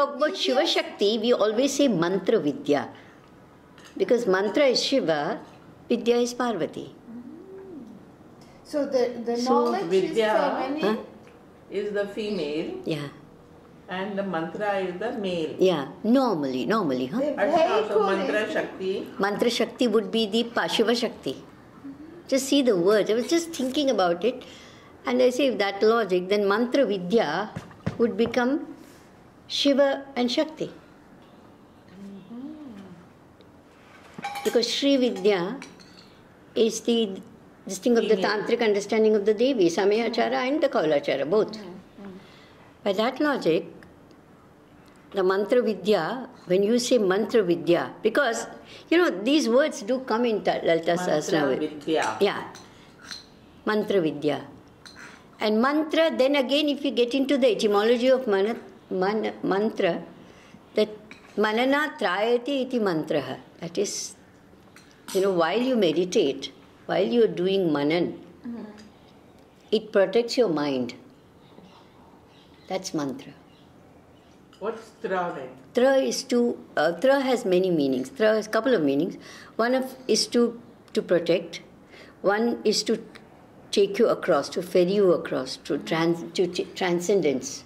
Talk about Shiva Shakti, we always say mantra vidya. Because mantra is Shiva, vidya is Parvati. So the knowledge vidya is feminine? Is the female. Yeah. And the mantra is the male. Yeah, normally, huh? So mantra Shakti. Mantra Shakti would be the Shiva Shakti. Just see the words. I was just thinking about it. And I say, if that logic, then mantra vidya would become Shiva and Shakti. Because Sri Vidya is this thing of the tantric understanding of the Devi, Samayachara and the Kaulachara, both. By that logic, the mantra vidya, when you say mantra vidya, because, these words do come in Lalita Sahasranama. Mantra vidya. Yeah. Mantra vidya. And mantra, then again, if you get into the etymology of mantra, that manana trayati iti mantraha. That is, while you meditate, while you are doing manan, it protects your mind. That's mantra. What's tra then? Tra has many meanings. Tra has a couple of meanings. One is to protect. One is to take you across, to ferry you across, to transcendence.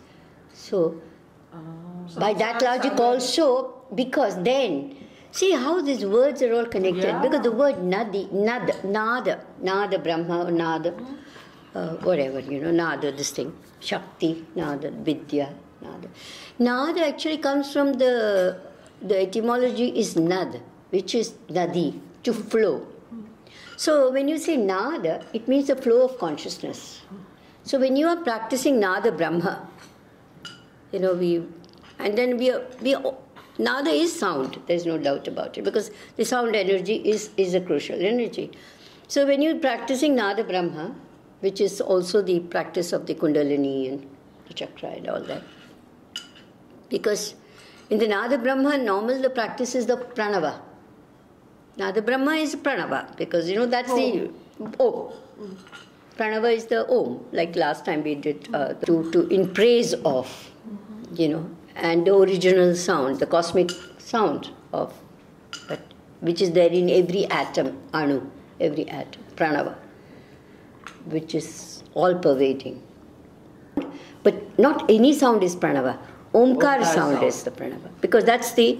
So, by that logic also, because then, see how these words are all connected. Yeah. Because the word nada, Brahma, nada, whatever, nada, this thing, Shakti, nada, Vidya, nada. Nada actually comes from the etymology is nad, which is nadi, to flow. So when you say nada, it means the flow of consciousness. So when you are practicing nada Brahma, nada is sound, there's no doubt about it, because the sound energy is a crucial energy. So when you're practicing nada Brahma, which is also the practice of the Kundalini and the chakra and all that, because in the nada Brahma, the practice is the pranava. Nada Brahma is pranava, because that's the Om. Pranava is the Om, like last time we did in praise of, and the original sound, the cosmic sound of that, which is there in every atom, anu, every atom, pranava, which is all pervading. But not any sound is pranava. Omkar sound is the pranava, because that's the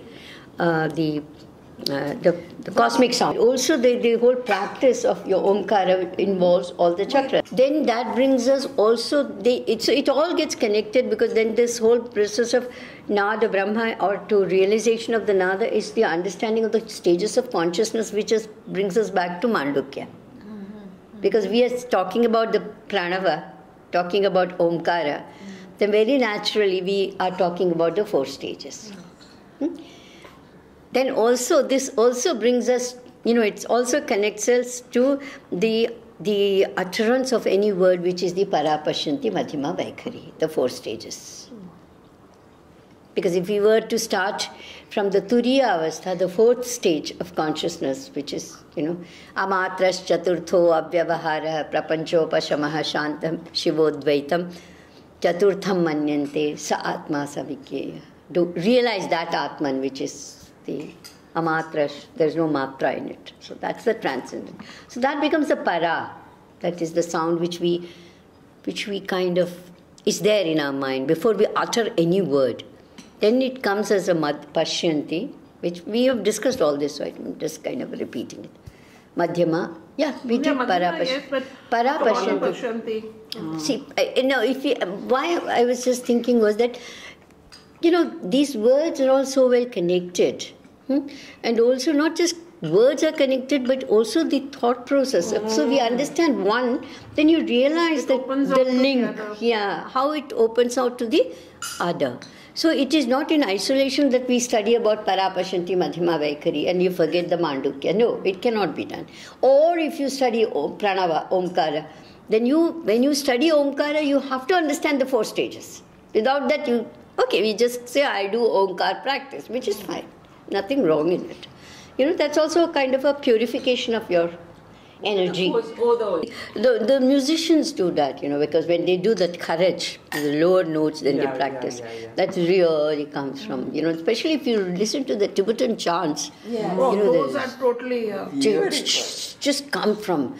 cosmic sound. Also, the whole practice of your Omkara involves all the chakras. Then that brings us also, it all gets connected, because then this whole process of Nada Brahma, or to realization of the Nada, is the understanding of the stages of consciousness, which brings us back to Mandukya. Because we are talking about the pranava, talking about Omkara, then very naturally we are talking about the 4 stages. Then also, this also brings us, it also connects us to the utterance of any word, which is the Parapashyanti Madhyama Vaikhari, the 4 stages. Because if we were to start from the Turiya Avastha, the 4th stage of consciousness, which is, Amatras Chaturtho Avyavahara Prapanchopashamaha Shantam Shivodvaitam Chaturtham Manyante Sa Atma Savikya. Do realize that Atman, which is the amatra, there's no matra in it. So that's the transcendent. So that becomes the para. That is the sound which we kind of is there in our mind before we utter any word. Then it comes as a pashyanti, which we have discussed all this, so I'm just kind of repeating it. Madhyama, we did para pashyanti. See, why I was just thinking was that, these words are all so well connected. And also not just words are connected, but also the thought process. So we understand one, then you realize that the link, how it opens out to the other. So it is not in isolation that we study about Parapashyanti Madhyama Vaikhari and you forget the Mandukya. No, it cannot be done. Or if you study Pranava, Omkara, then when you study Omkara, you have to understand the 4 stages. Without that, we just say, I do Omkar practice, which is fine. Nothing wrong in it. That's also kind of a purification of your energy. Those. The musicians do that, because when they do that courage, the lower notes, then they practice. Yeah. That really comes from, especially if you listen to the Tibetan chants. Yeah. Those are totally Just come from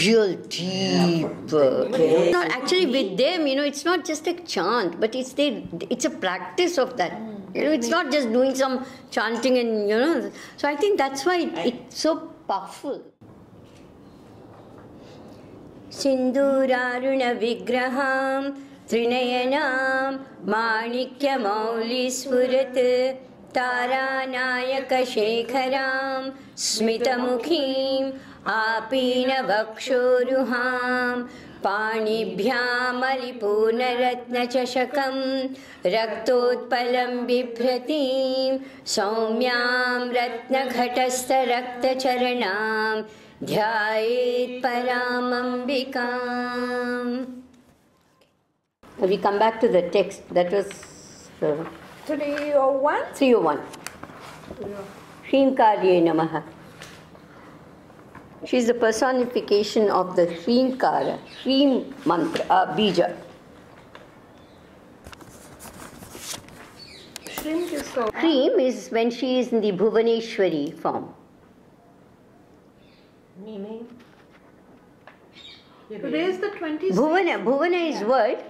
real deep. Not actually with them, it's not just a chant, but it's a practice of that. It's not just doing some chanting and So I think that's why it's so powerful. Sinduraruna vigraham trinayanam manikya mauli sfurat taranayaka shekharam smitamukhim apina vakshoruham पाणिभ्यामलिपूर्णरत्नचषकं रक्तोत्पलं बिभ्रतीं सौम्यां रत्नघटस्थरक्तचरणां ध्यायेत् परामम्बिकाम्. We come back to the text. That was 301. 301. Hrimkarye Namaha. She is the personification of the Hrimkara, Hrim mantra, Bija. Hrim is when she is in the Bhuvaneshwari form. Meaning? Raise the 26. Bhuvana is word.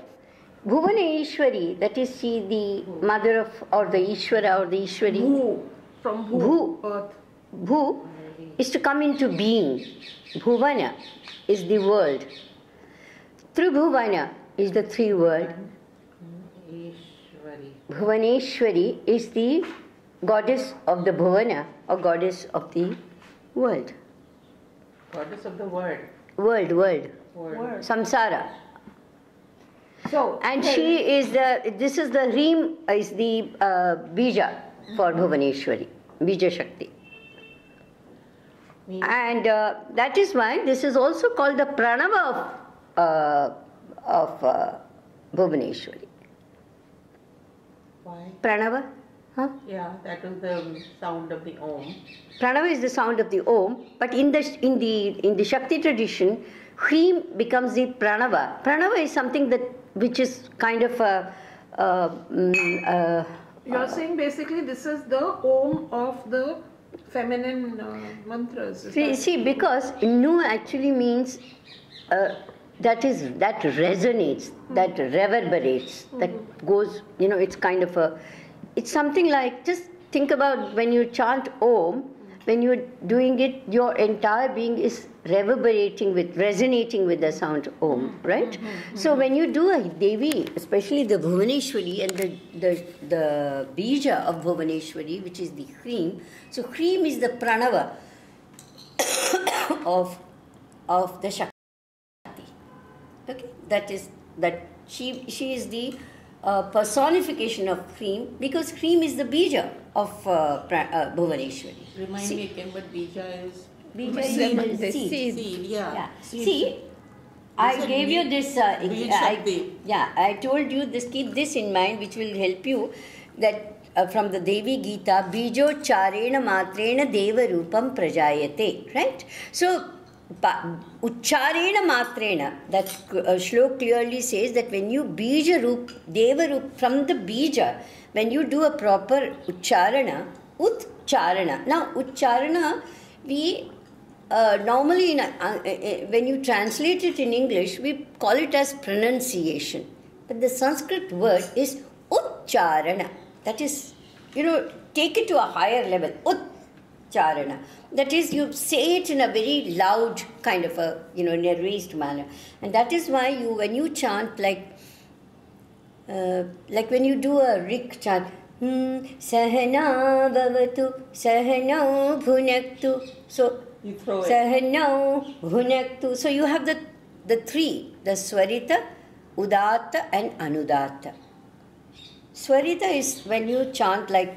Bhuvaneshwari, that is she, the mother of, or the Ishvara or the Ishwari. Bhu, from Bhu, earth. Bhu is to come into being. Bhuvana is the world. Tribhuvana is the three world. Bhuvaneshwari is the goddess of the Bhuvana or goddess of the world. Goddess of the word. World. Samsara. So, And she is this is the Hrim, is the Bija for Bhuvaneshwari, Bija Shakti. And that is why this is also called the Pranava of Bhuvaneshwari. Why? Pranava? Huh? Yeah, that was the sound of the Om. Pranava is the sound of the Om, but in the Shakti tradition, Hrim becomes the Pranava. Pranava is something which is kind of You're saying basically this is the Om of the feminine mantras. See, because Nu actually means that resonates, that reverberates, that goes, it's kind of it's something like, just think about when you chant Om, when you're doing it, your entire being is resonating with the sound Om, right? So when you do a Devi, especially the Bhuvaneshwari and the Bija of Bhuvaneshwari, which is the Hrim, so Hrim is the Pranava of the Shakti. Okay, that she is the personification of Hrim, because Hrim is the Bija of Bhuvaneshwari. Remind me again what Bija is. Bija is the seed. Seed, yeah. See, I gave you this. I told you this. Keep this in mind, which will help you. That from the Devi Gita, Bijo Charena Matrena Deva Rupam Prajayate. Right. So, Ucharena Matrena. That shlok clearly says that when you Bija Rup, Deva Rup, from the Bija, when you do a proper Ucharana, Utcharana. Now, Ucharana, we normally, when you translate it in English, we call it as pronunciation. But the Sanskrit word is Ucharana. That is, take it to a higher level. Ucharana. That is, you say it in a very loud kind of a, in a raised manner. And that is why when you chant like when you do a Rik chant, Sahana Bhavatu, Sahana Bhunaktu. So, You throw it. Sahana Bhunaktu. So you have the three, the Swarita, Udata and Anudata. Swarita is when you chant like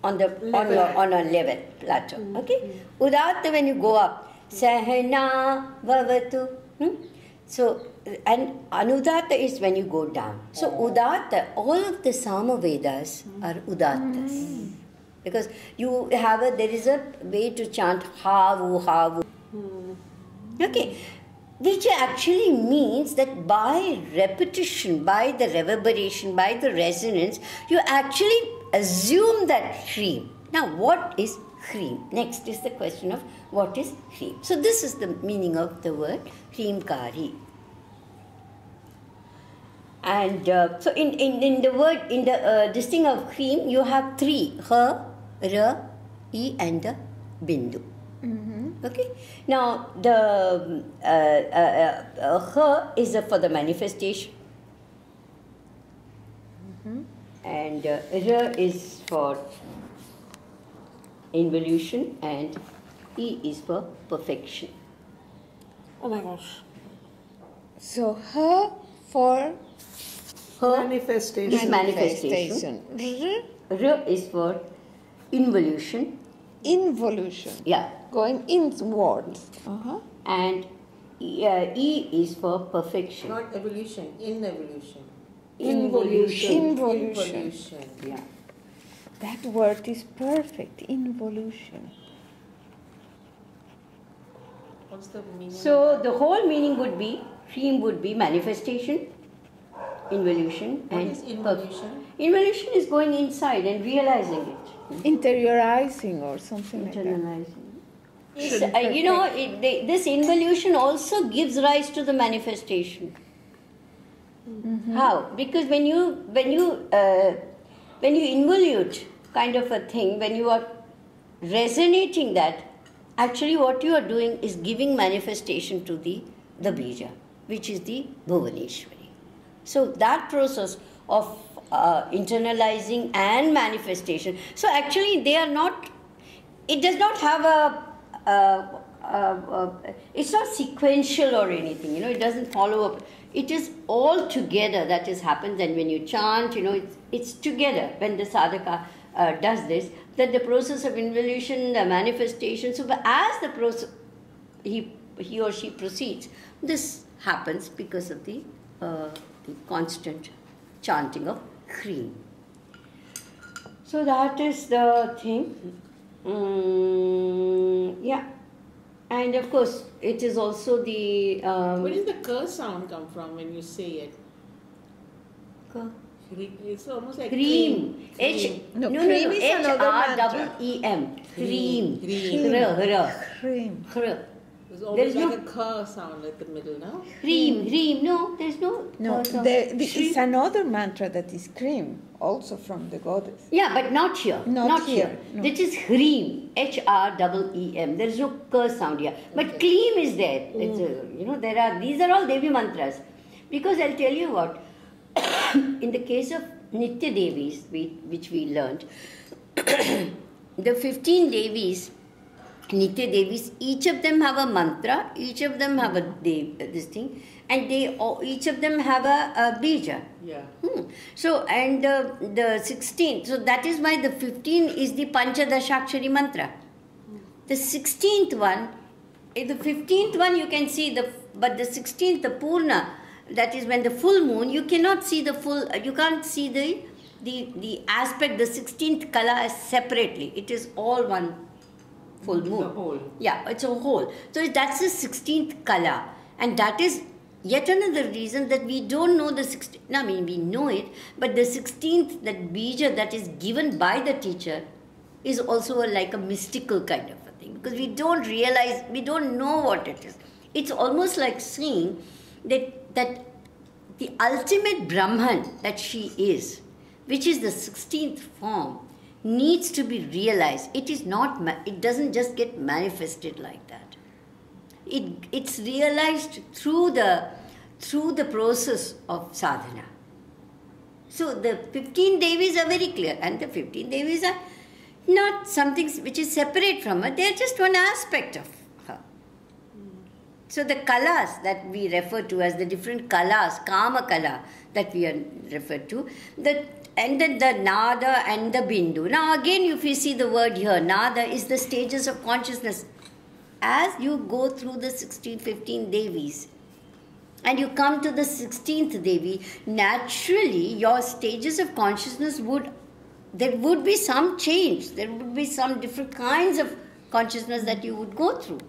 on a level plateau. Okay? Udata when you go up. Sahana Bhavatu. So, and Anudata is when you go down. So Udata, all of the Samavedas are Udatas. Because there is a way to chant Havu, Havu. Okay. Which actually means that by repetition, by the reverberation, by the resonance, you actually assume that Hreem. Now, what is Hreem? Next is the question of what is Hreem. So, this is the meaning of the word Hreemkari. And so, in the word, in the this thing of Hreem, you have three: Ha, Ra, E, and the Bindu. Okay. Now the Ha is for the manifestation, and Ra is for involution, and E is for perfection. Oh my gosh. So her for Ha Manifestation. is manifestation. Ra is for involution. Involution. Yeah. Going inwards. And E is for perfection. Not evolution, involution. Involution. Involution. Yeah. That word is perfect. Involution. What's the meaning? So the whole meaning would be, Hreem would be manifestation, involution, What and is involution? Involution is going inside and realizing it. Interiorizing or something like that. Internalizing. This involution also gives rise to the manifestation. How? Because when you involute kind of a thing, when you are resonating that, actually what you are doing is giving manifestation to the bija, which is the Bhuvaneshwari. So that process of internalizing and manifestation. So actually they are not, it does not have it's not sequential or anything, it doesn't follow up. It is all together that is happens, and when you chant, it's together when the sadhaka does this, that the process of involution, the manifestation, so as the process, he or she proceeds, this happens because of the constant chanting of Hreem. So that is the thing. Yeah. And of course, it is also the... Where does the K sound come from when you say it? It's almost like Cream. No, No, cream is another mantra. H-R-E-E-M. Cream. Cream. Cream. There's always There's like a K sound at the middle, no? Cream. No, there's no... No, it's another mantra that is cream, also from the goddess. Yeah, but not here. Not here, no. This is Hreem. H-R-E-E-M. There is no K sound here. But Kleem is there. It's these are all Devi mantras. Because I'll tell you what, in the case of Nitya Devis, which we learned, the 15 Devis, Nitya Devis, each of them have a mantra, each of them have this thing, and each of them have a bija. Yeah. So, and the 16, so that is why the 15 is the Panchadashakshari mantra. The 16th one, the 15th one you can see, but the 16th, the Purna, that is when the full moon, you cannot see the full, you can't see the aspect, the 16th kala separately. It is all one full moon. The whole. Yeah, it's a whole. So that's the 16th kala. And that is yet another reason that we don't know the 16th. I mean, we know it, but the 16th, that bija that is given by the teacher is also like a mystical kind of a thing. Because we don't realize, we don't know what it is. It's almost like saying that the ultimate Brahman that she is, which is the 16th form, needs to be realized. It is not, it doesn't just get manifested like that. It's realized through the process of sadhana. So the 15 Devis are very clear, and the 15 Devis are not something which is separate from her, they are just one aspect of her. So the kalas that we refer to as the different kalas, kama kala that we are referred to, the nada and the bindu. Now again, if you see the word here, nada is the stages of consciousness. As you go through the 15 Devis and you come to the 16th Devi, naturally your stages of consciousness there would be some change. There would be some different kinds of consciousness that you would go through.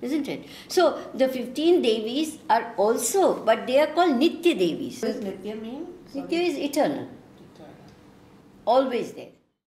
isn't it? So the 15 Devis are also, but they are called Nitya Devis. What does Nitya mean? Nitya is eternal, Eternal. always there.